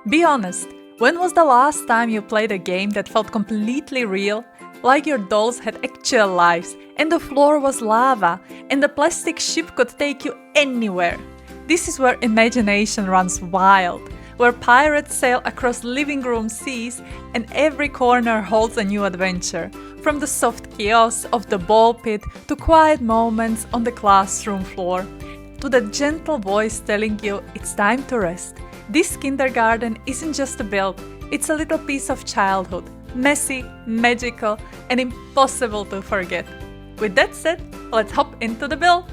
Be honest, when was the last time you played a game that felt completely real? Like your dolls had actual lives, and the floor was lava, and the plastic ship could take you anywhere. This is where imagination runs wild, where pirates sail across living room seas, and every corner holds a new adventure. From the soft chaos of the ball pit to quiet moments on the classroom floor, to the gentle voice telling you it's time to rest. This kindergarten isn't just a build, it's a little piece of childhood. Messy, magical, and impossible to forget. With that said, let's hop into the build!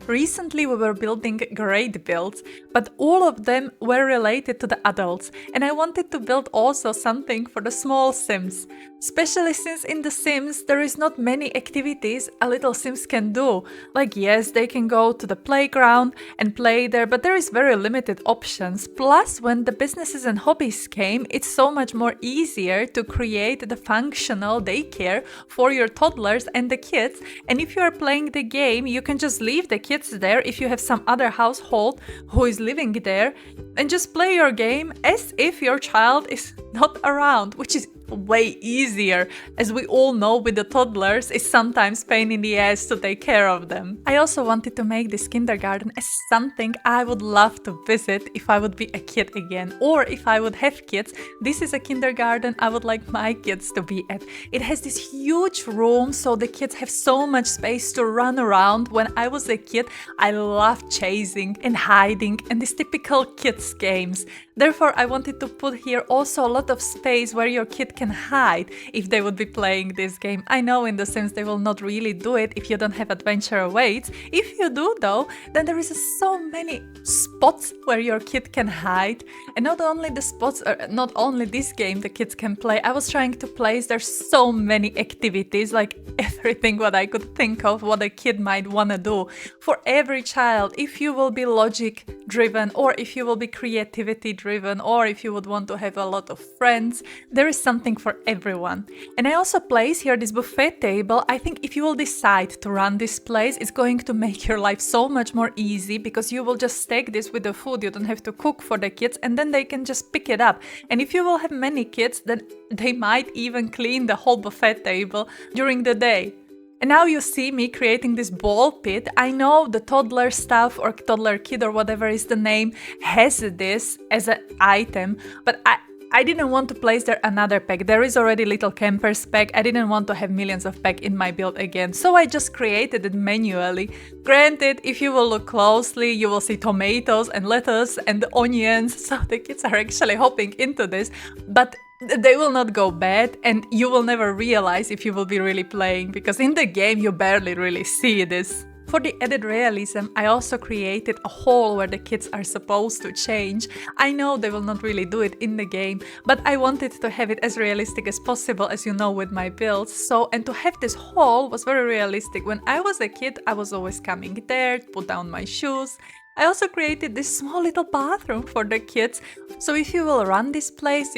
Recently we were building great builds, but all of them were related to the adults, and I wanted to build also something for the small Sims. Especially since in the Sims there is not many activities a little Sims can do. Like yes, they can go to the playground and play there, but there is very limited options. Plus, when the businesses and hobbies came, it's so much more easier to create the functional daycare for your toddlers and the kids. And if you are playing the game, you can just leave the kids there if you have some other household who is living there and just play your game as if your child is not around, which is way easier, as we all know with the toddlers it's sometimes pain in the ass to take care of them. I also wanted to make this kindergarten as something I would love to visit if I would be a kid again, or if I would have kids. This is a kindergarten I would like my kids to be at. It has this huge room so the kids have so much space to run around. When I was a kid, I loved chasing and hiding and these typical kids games. Therefore, I wanted to put here also a lot of space where your kid can hide if they would be playing this game. I know in the Sims they will not really do it if you don't have adventure awaits. If you do though, then there is so many spots where your kid can hide. And not only the spots, or not only this game the kids can play, I was trying to place there's so many activities, like everything what I could think of what a kid might want to do. For every child, if you will be logic driven, or if you will be creativity driven, or if you would want to have a lot of friends, there is something for everyone. And I also place here this buffet table. I think if you will decide to run this place, it's going to make your life so much more easy, because you will just take this with the food. You don't have to cook for the kids, and then they can just pick it up. And if you will have many kids, then they might even clean the whole buffet table during the day. And now you see me creating this ball pit. I know the toddler stuff or toddler kid or whatever is the name has this as an item, but I didn't want to place there another pack. There is already little campers pack. I didn't want to have millions of pack in my build again, so I just created it manually. Granted, if you will look closely, you will see tomatoes and lettuce and onions, so the kids are actually hopping into this, but they will not go bad, and you will never realize if you will be really playing, because in the game you barely really see this. For the added realism, I also created a hall where the kids are supposed to change. I know they will not really do it in the game, but I wanted to have it as realistic as possible, as you know, with my builds. So, and to have this hall was very realistic. When I was a kid, I was always coming there, put down my shoes. I also created this small little bathroom for the kids. So if you will run this place,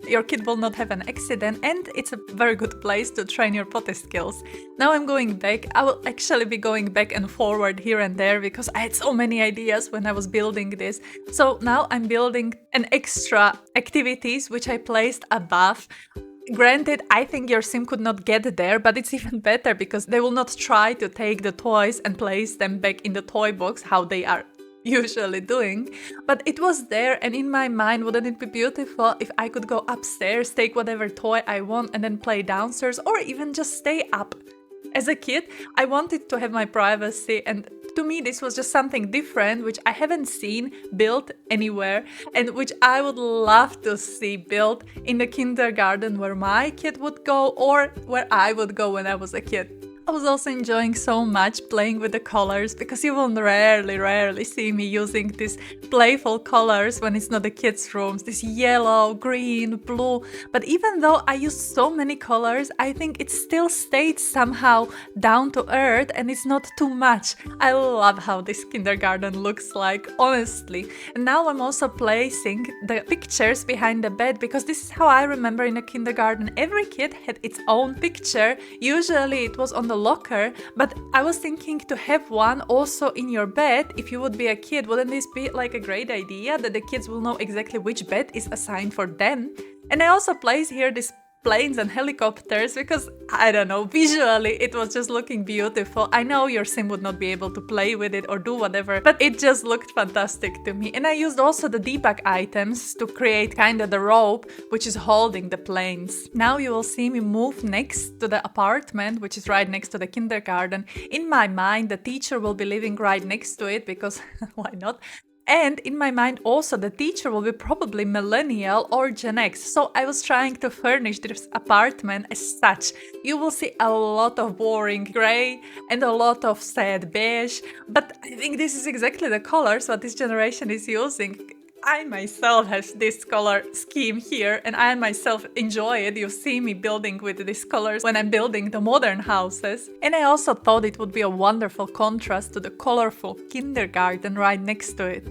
your kid will not have an accident, and it's a very good place to train your potty skills. Now I'm going back. I will actually be going back and forward here and there because I had so many ideas when I was building this. So now I'm building an extra activities which I placed above. Granted, I think your sim could not get there, but it's even better because they will not try to take the toys and place them back in the toy box how they are usually doing. But it was there, and in my mind, wouldn't it be beautiful if I could go upstairs, take whatever toy I want and then play downstairs, or even just stay up. As a kid, I wanted to have my privacy, and to me this was just something different which I haven't seen built anywhere, and which I would love to see built in the kindergarten where my kid would go, or where I would go when I was a kid. I was also enjoying so much playing with the colors, because you will rarely see me using these playful colors when it's not the kids' rooms, this yellow, green, blue. But even though I used so many colors, I think it still stayed somehow down to earth, and it's not too much. I love how this kindergarten looks like, honestly. And now I'm also placing the pictures behind the bed, because this is how I remember in a kindergarten. Every kid had its own picture. Usually it was on the locker, but I was thinking to have one also in your bed if you would be a kid. Wouldn't this be like a great idea that the kids will know exactly which bed is assigned for them? And I also place here these planes and helicopters because, I don't know, visually it was just looking beautiful. I know your sim would not be able to play with it or do whatever, but it just looked fantastic to me. And I used also the debug items to create kind of the rope which is holding the planes. Now you will see me move next to the apartment, which is right next to the kindergarten. In my mind, the teacher will be living right next to it because why not? And in my mind also the teacher will be probably millennial or Gen X. So I was trying to furnish this apartment as such. You will see a lot of boring grey and a lot of sad beige, but I think this is exactly the colors what this generation is using. I myself have this color scheme here and I myself enjoy it. You see me building with these colors when I'm building the modern houses. And I also thought it would be a wonderful contrast to the colorful kindergarten right next to it.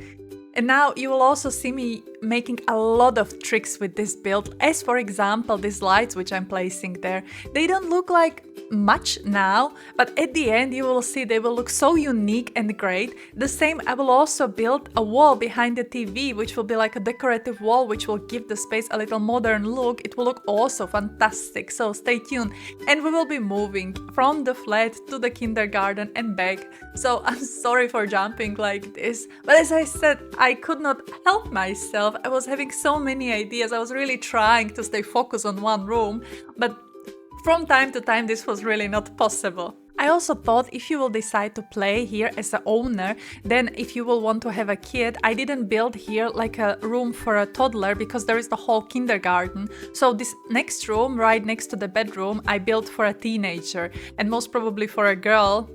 And now you will also see me making a lot of tricks with this build, as for example these lights which I'm placing there. They don't look like much now, but at the end you will see they will look so unique and great. The same, I will also build a wall behind the TV, which will be like a decorative wall which will give the space a little modern look. It will look also fantastic, so stay tuned. And we will be moving from the flat to the kindergarten and back. So I'm sorry for jumping like this, but as I said, I could not help myself. I was having so many ideas. I was really trying to stay focused on one room, but from time to time this was really not possible. I also thought if you will decide to play here as an owner, then if you will want to have a kid, I didn't build here like a room for a toddler because there is the whole kindergarten. So this next room right next to the bedroom I built for a teenager and most probably for a girl,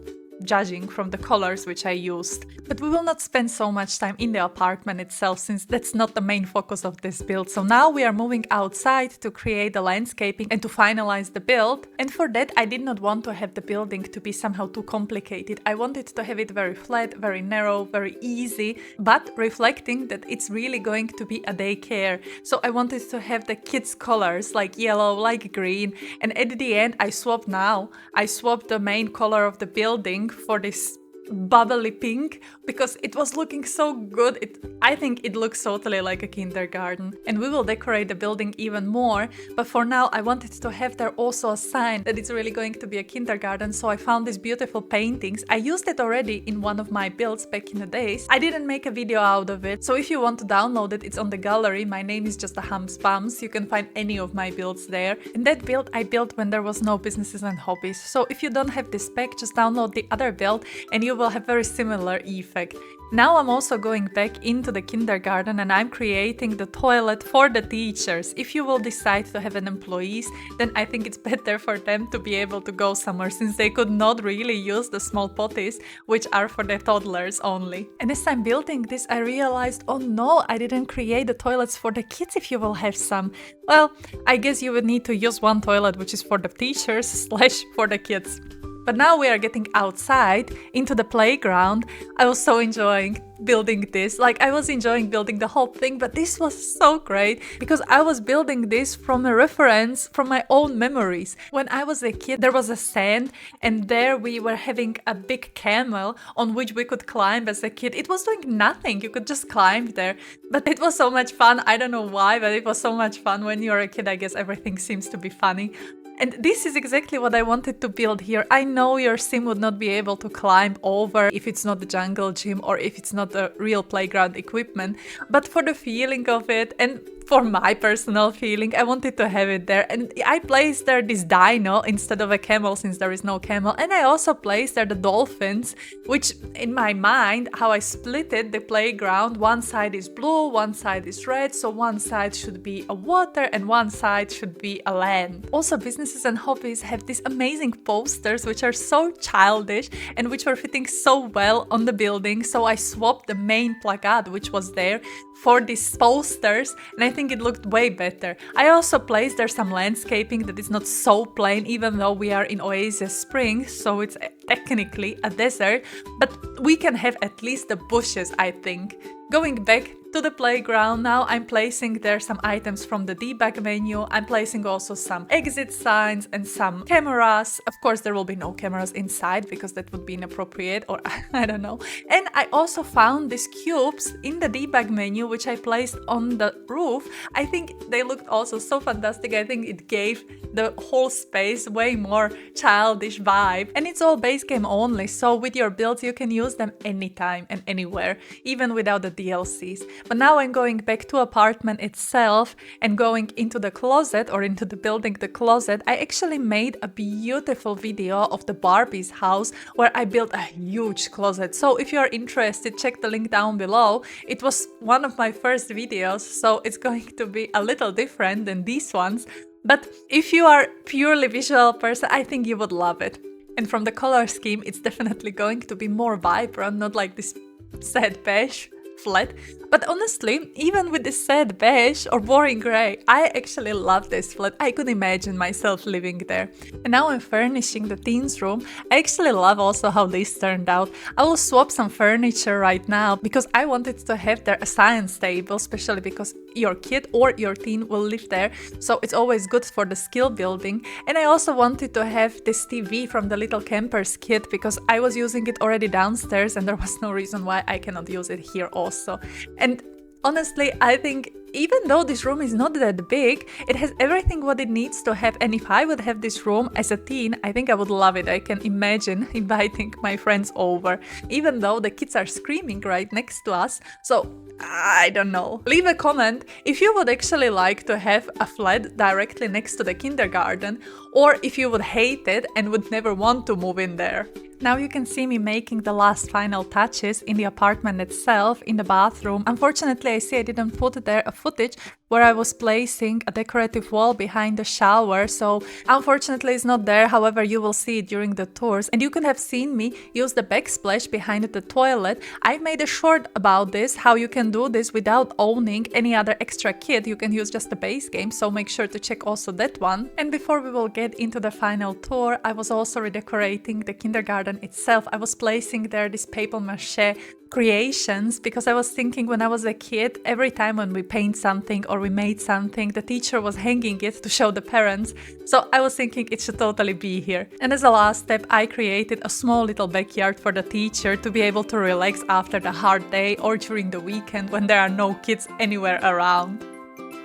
judging from the colors which I used. But we will not spend so much time in the apartment itself since that's not the main focus of this build. So now we are moving outside to create the landscaping and to finalize the build. And for that I did not want to have the building to be somehow too complicated. I wanted to have it very flat, very narrow, very easy, but reflecting that it's really going to be a daycare. So I wanted to have the kids' colors like yellow, like green, and at the end I swapped the main color of the building for this bubbly pink because it was looking so good. I think it looks totally like a kindergarten, and we will decorate the building even more, but for now I wanted to have there also a sign that it's really going to be a kindergarten. So I found these beautiful paintings. I used it already in one of my builds back in the days. I didn't make a video out of it, so if you want to download it, it's on the gallery. My name is just a Hums Bums. You can find any of my builds there. And that build I built when there was no businesses and hobbies, so if you don't have this pack, just download the other build and you will have very similar effect. Now I'm also going back into the kindergarten and I'm creating the toilet for the teachers. If you will decide to have an employees, then I think it's better for them to be able to go somewhere since they could not really use the small potties which are for the toddlers only. And as I'm building this, I realized, oh no, I didn't create the toilets for the kids if you will have some. Well, I guess you would need to use one toilet which is for the teachers / for the kids. But now we are getting outside into the playground. I was so enjoying building this. Like, I was enjoying building the whole thing, but this was so great because I was building this from a reference from my own memories. When I was a kid, there was a sand and there we were having a big camel on which we could climb as a kid. It was doing nothing. You could just climb there. But it was so much fun. I don't know why, but it was so much fun. When you're a kid, I guess everything seems to be funny. And this is exactly what I wanted to build here. I know your sim would not be able to climb over if it's not the jungle gym or if it's not the real playground equipment, but for the feeling of it and for my personal feeling, I wanted to have it there. And I placed there this dino instead of a camel since there is no camel. And I also placed there the dolphins, which in my mind, how I split it, the playground, one side is blue, one side is red. So one side should be a water and one side should be a land. Also, businesses and hobbies have these amazing posters, which are so childish and which were fitting so well on the building. So I swapped the main placard, which was there, for these posters, and I think it looked way better. I also placed there some landscaping that is not so plain, even though we are in Oasis Springs, so it's technically a desert, but we can have at least the bushes, I think. Going back to the playground, now I'm placing there some items from the debug menu. I'm placing also some exit signs and some cameras. Of course, there will be no cameras inside because that would be inappropriate, or I don't know. And I also found these cubes in the debug menu, which I placed on the roof. I think they looked also so fantastic. I think it gave the whole space way more childish vibe. And it's all base game only, so with your builds you can use them anytime and anywhere, even without the DLCs. But now I'm going back to apartment itself and going into the closet, or into the building the closet. I actually made a beautiful video of the Barbie's house where I built a huge closet. So if you're interested, check the link down below. It was one of my first videos, so it's going to be a little different than these ones. But if you are purely visual person, I think you would love it. And from the color scheme, it's definitely going to be more vibrant, not like this sad beige flat. But honestly, even with this sad beige or boring grey, I actually love this flat. I could imagine myself living there. And now I'm furnishing the teens room. I actually love also how this turned out. I will swap some furniture right now because I wanted to have there a science table, especially because your kid or your teen will live there. So it's always good for the skill building. And I also wanted to have this TV from the Little Campers kit because I was using it already downstairs and there was no reason why I cannot use it here also. And honestly, I think even though this room is not that big, it has everything what it needs to have. And if I would have this room as a teen, I think I would love it. I can imagine inviting my friends over, even though the kids are screaming right next to us. So I don't know. Leave a comment if you would actually like to have a flat directly next to the kindergarten, or if you would hate it and would never want to move in there. Now you can see me making the last final touches in the apartment itself, in the bathroom. Unfortunately, I see I didn't put there a footage where I was placing a decorative wall behind the shower, so unfortunately it's not there. However, you will see it during the tours, and you could have seen me use the backsplash behind the toilet. I made a short about this, how you can do this without owning any other extra kit. You can use just the base game, so make sure to check also that one. And before we will get into the final tour, I was also redecorating the kindergarten itself. I was placing there this paper mache creations because I was thinking when I was a kid, every time when we paint something or we made something, the teacher was hanging it to show the parents. So I was thinking it should totally be here. And as a last step, I created a small little backyard for the teacher to be able to relax after the hard day or during the weekend when there are no kids anywhere around.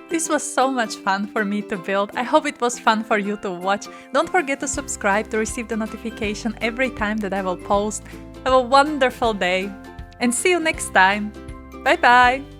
This was so much fun for me to build. I hope it was fun for you to watch. Don't forget to subscribe to receive the notification every time that I will post. Have a wonderful day and see you next time. Bye bye!